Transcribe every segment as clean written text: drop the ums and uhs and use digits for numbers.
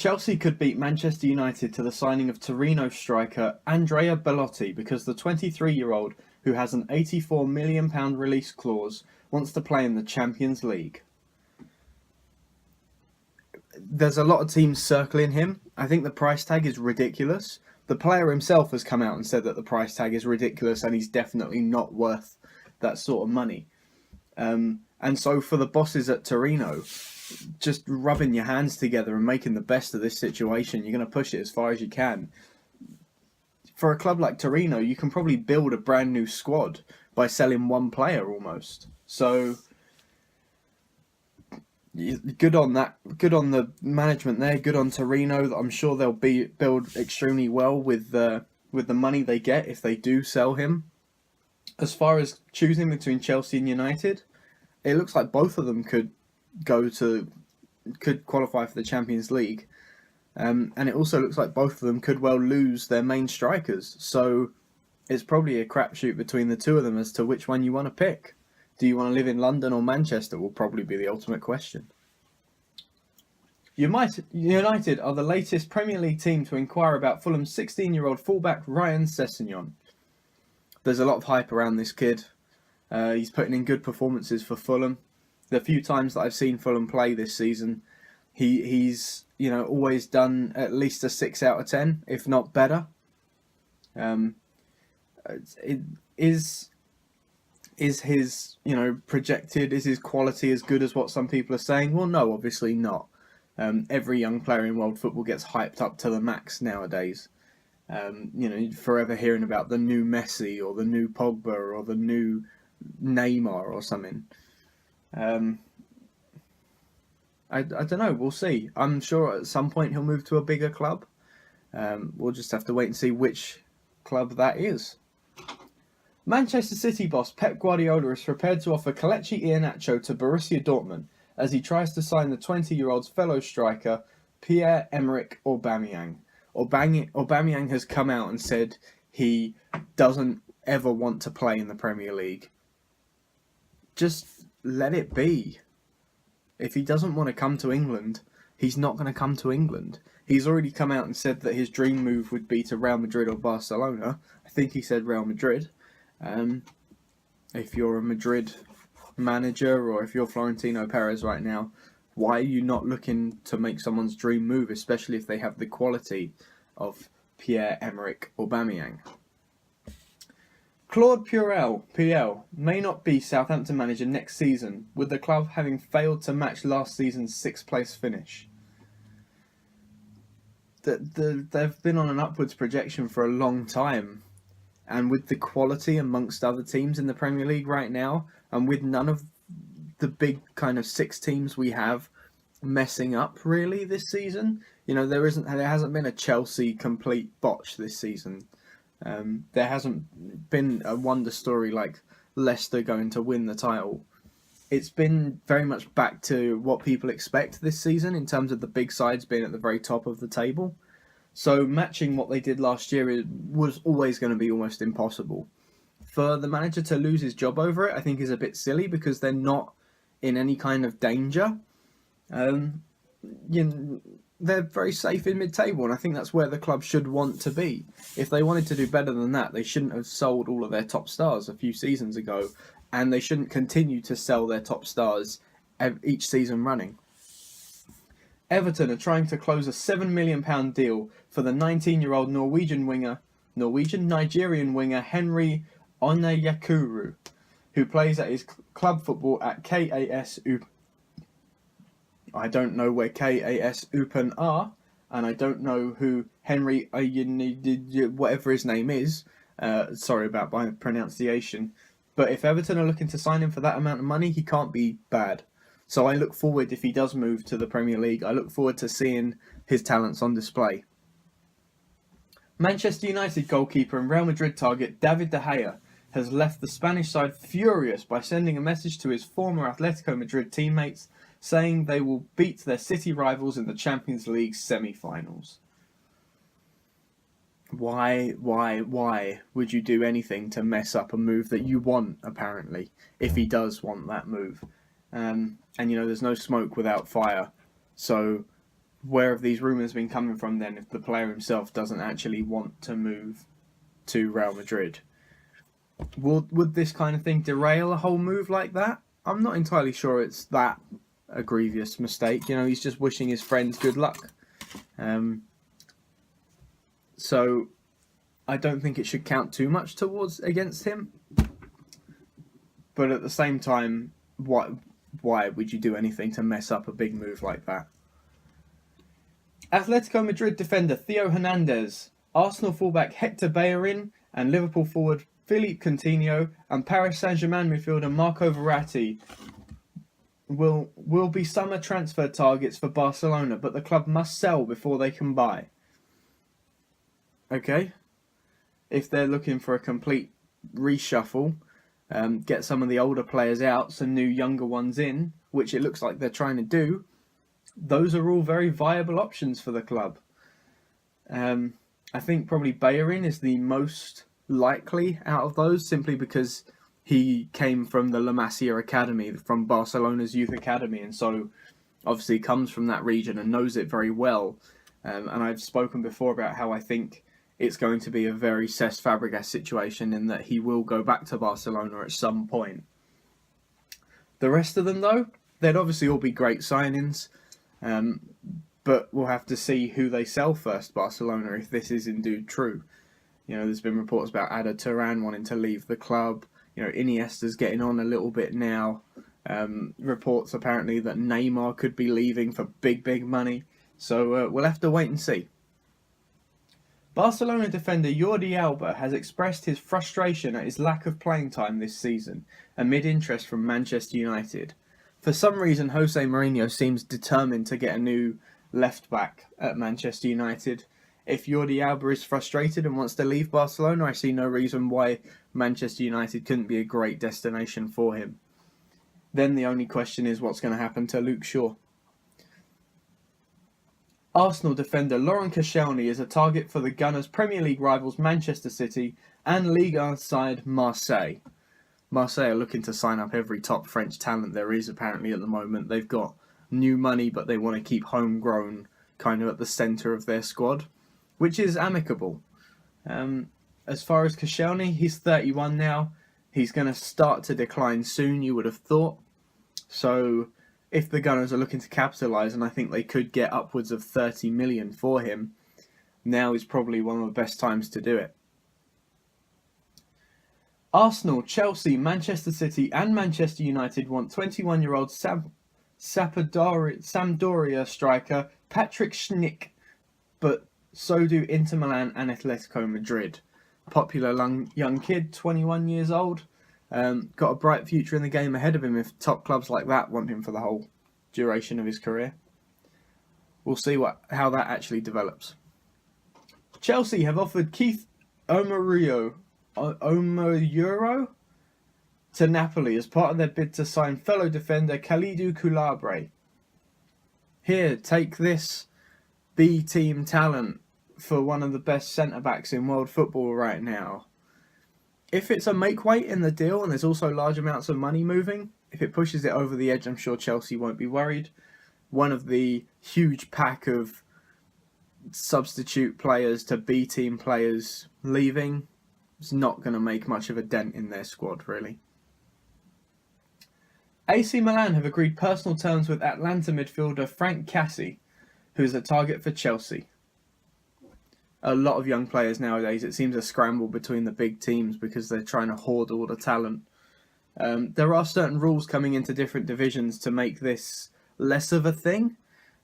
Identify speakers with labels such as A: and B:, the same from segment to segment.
A: Chelsea could beat Manchester United to the signing of Torino striker Andrea Bellotti because the 23-year-old, who has an £84 million release clause, wants to play in the Champions League. There's a lot of teams circling him. I think the price tag is ridiculous. The player himself has come out and said that the price tag is ridiculous and he's definitely not worth that sort of money. And so for the bosses at Torino, just rubbing your hands together and making the best of this situation, you're going to push it as far as you can. For a club like Torino, you can probably build a brand new squad by selling one player almost. So good on that. Good on the management there. Good on Torino. I'm sure they'll build extremely well with the money they get if they do sell him. As far as choosing between Chelsea and United, it looks like both of them could qualify for the Champions League. And it also looks like both of them could well lose their main strikers. So it's probably a crapshoot between the two of them as to which one you want to pick. Do you want to live in London or Manchester will probably be the ultimate question. United are the latest Premier League team to inquire about Fulham's 16-year-old fullback Ryan Sessegnon. There's a lot of hype around this kid. He's putting in good performances for Fulham. The few times that I've seen Fulham play this season, he's always done at least a 6 out of 10, if not better. Is his projected, is his quality as good as what some people are saying? Well, no, obviously not. Every young player in world football gets hyped up to the max nowadays. Forever hearing about the new Messi or the new Pogba or the new Neymar or something. I don't know. We'll see. I'm sure at some point he'll move to a bigger club. We'll just have to wait and see which club that is. Manchester City boss Pep Guardiola is prepared to offer Kelechi Iheanacho to Borussia Dortmund as he tries to sign the 20-year-old's fellow striker Pierre-Emerick Aubameyang. Aubameyang has come out and said he doesn't ever want to play in the Premier League. Just let it be. If he doesn't want to come to England, he's not going to come to England. He's already come out and said that his dream move would be to Real Madrid or Barcelona. I think he said Real Madrid. If you're a Madrid manager or if you're Florentino Perez right now, why are you not looking to make someone's dream move, especially if they have the quality of Pierre-Emerick Aubameyang? Claude Puel may not be Southampton manager next season, with the club having failed to match last season's 6th place finish. They've been on an upwards projection for a long time, and with the quality amongst other teams in the Premier League right now, and with none of the big kind of 6 teams we have messing up really this season, there hasn't been a Chelsea complete botch this season. There hasn't been a wonder story like Leicester going to win the title. It's been very much back to what people expect this season in terms of the big sides being at the very top of the table. So matching what they did last year was always going to be almost impossible. For the manager to lose his job over it, I think is a bit silly because they're not in any kind of danger. They're very safe in mid-table, and I think that's where the club should want to be. If they wanted to do better than that, they shouldn't have sold all of their top stars a few seasons ago, and they shouldn't continue to sell their top stars each season running. Everton are trying to close a £7 million deal for the 19-year-old Nigerian winger Henry Onyekuru, who plays at his club football at KAS Eupen. I don't know where KAS Eupen are, and I don't know who Henry whatever his name is. Sorry about my pronunciation. But if Everton are looking to sign him for that amount of money, he can't be bad. So I look forward, if he does move to the Premier League, I look forward to seeing his talents on display. Manchester United goalkeeper and Real Madrid target David De Gea has left the Spanish side furious by sending a message to his former Atletico Madrid teammates saying they will beat their city rivals in the Champions League semi-finals. Why would you do anything to mess up a move that you want, apparently, if he does want that move? And there's no smoke without fire. So where have these rumours been coming from then if the player himself doesn't actually want to move to Real Madrid? Would this kind of thing derail a whole move like that? I'm not entirely sure it's that a grievous mistake. He's just wishing his friends good luck. So I don't think it should count too much against him. But at the same time, why would you do anything to mess up a big move like that? Atletico Madrid defender Theo Hernandez, Arsenal fullback Hector Bellerin, and Liverpool forward Philippe Coutinho and Paris Saint-Germain midfielder Marco Verratti will be summer transfer targets for Barcelona, but the club must sell before they can buy. Okay? If they're looking for a complete reshuffle, get some of the older players out, some new younger ones in, which it looks like they're trying to do, those are all very viable options for the club. I think probably Bellerin is the most likely out of those, simply because he came from the La Masia Academy, from Barcelona's youth academy, and so obviously comes from that region and knows it very well. And I've spoken before about how I think it's going to be a very Cesc Fabregas situation, in that he will go back to Barcelona at some point. The rest of them, though, they'd obviously all be great signings, but we'll have to see who they sell first, Barcelona, if this is indeed true. There's been reports about Ada Turan wanting to leave the club. Iniesta's getting on a little bit now. Reports apparently that Neymar could be leaving for big money. So we'll have to wait and see. Barcelona defender Jordi Alba has expressed his frustration at his lack of playing time this season, amid interest from Manchester United. For some reason, Jose Mourinho seems determined to get a new left-back at Manchester United. If Jordi Alba is frustrated and wants to leave Barcelona, I see no reason why Manchester United couldn't be a great destination for him. Then the only question is what's going to happen to Luke Shaw. Arsenal defender Laurent Koscielny is a target for the Gunners' Premier League rivals Manchester City and Ligue 1 side Marseille. Marseille are looking to sign up every top French talent there is apparently at the moment. They've got new money, but they want to keep homegrown kind of at the centre of their squad, which is amicable. As far as Koscielny, he's 31 now. He's going to start to decline soon, you would have thought. So if the Gunners are looking to capitalise, and I think they could get upwards of 30 million for him, now is probably one of the best times to do it. Arsenal, Chelsea, Manchester City and Manchester United want 21-year-old Sampdoria striker Patrick Schick, but so do Inter Milan and Atletico Madrid. Popular young kid, 21 years old, got a bright future in the game ahead of him if top clubs like that want him for the whole duration of his career. We'll see how that actually develops. Chelsea have offered Keith Omururo to Napoli as part of their bid to sign fellow defender Kalidou Koulibaly. Here, take this B-team talent for one of the best centre-backs in world football right now. If it's a make-weight in the deal and there's also large amounts of money moving, if it pushes it over the edge, I'm sure Chelsea won't be worried. One of the huge pack of substitute players to B-team players leaving is not going to make much of a dent in their squad, really. AC Milan have agreed personal terms with Atalanta midfielder Frank Cassie, who is a target for Chelsea. A lot of young players nowadays, it seems a scramble between the big teams because they're trying to hoard all the talent. There are certain rules coming into different divisions to make this less of a thing,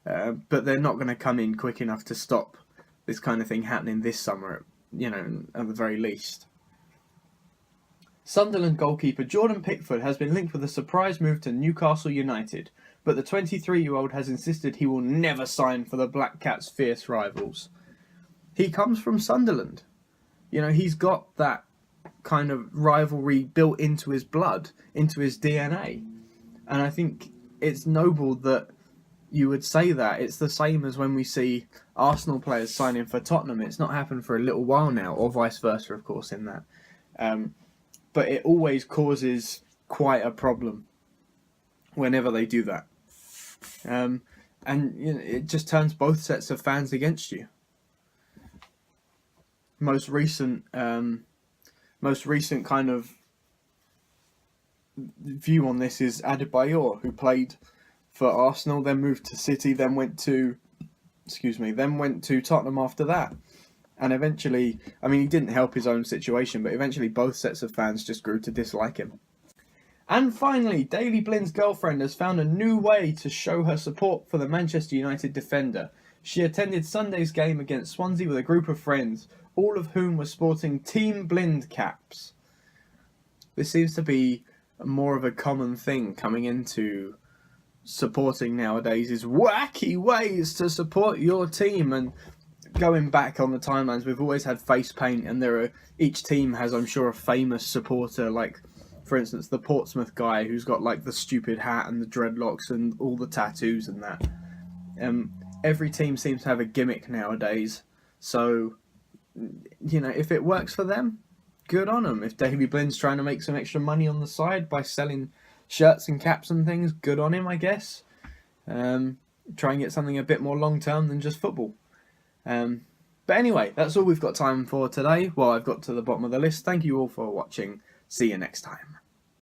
A: but they're not going to come in quick enough to stop this kind of thing happening this summer, at the very least. Sunderland goalkeeper Jordan Pickford has been linked with a surprise move to Newcastle United, but the 23-year-old has insisted he will never sign for the Black Cats' fierce rivals. He comes from Sunderland. He's got that kind of rivalry built into his blood, into his DNA. And I think it's noble that you would say that. It's the same as when we see Arsenal players signing for Tottenham. It's not happened for a little while now, or vice versa, of course, in that. But it always causes quite a problem whenever they do that. and it just turns both sets of fans against you. Most recent kind of view on this is Adebayor, who played for Arsenal, then moved to City, then went to Tottenham after that. And eventually, I mean, he didn't help his own situation, but eventually both sets of fans just grew to dislike him. And finally, Daley Blind's girlfriend has found a new way to show her support for the Manchester United defender. She attended Sunday's game against Swansea with a group of friends, all of whom were sporting Team Blind caps. This seems to be more of a common thing coming into supporting nowadays, is wacky ways to support your team. And going back on the timelines, we've always had face paint, and each team has, I'm sure, a famous supporter, like, for instance, the Portsmouth guy who's got like the stupid hat and the dreadlocks and all the tattoos and that. Every team seems to have a gimmick nowadays, so if it works for them, good on them. If Daley Blind's trying to make some extra money on the side by selling shirts and caps and things, good on him, I guess. Try and get something a bit more long term than just football. But anyway, that's all we've got time for today. Well, I've got to the bottom of the list. Thank you all for watching. See you next time.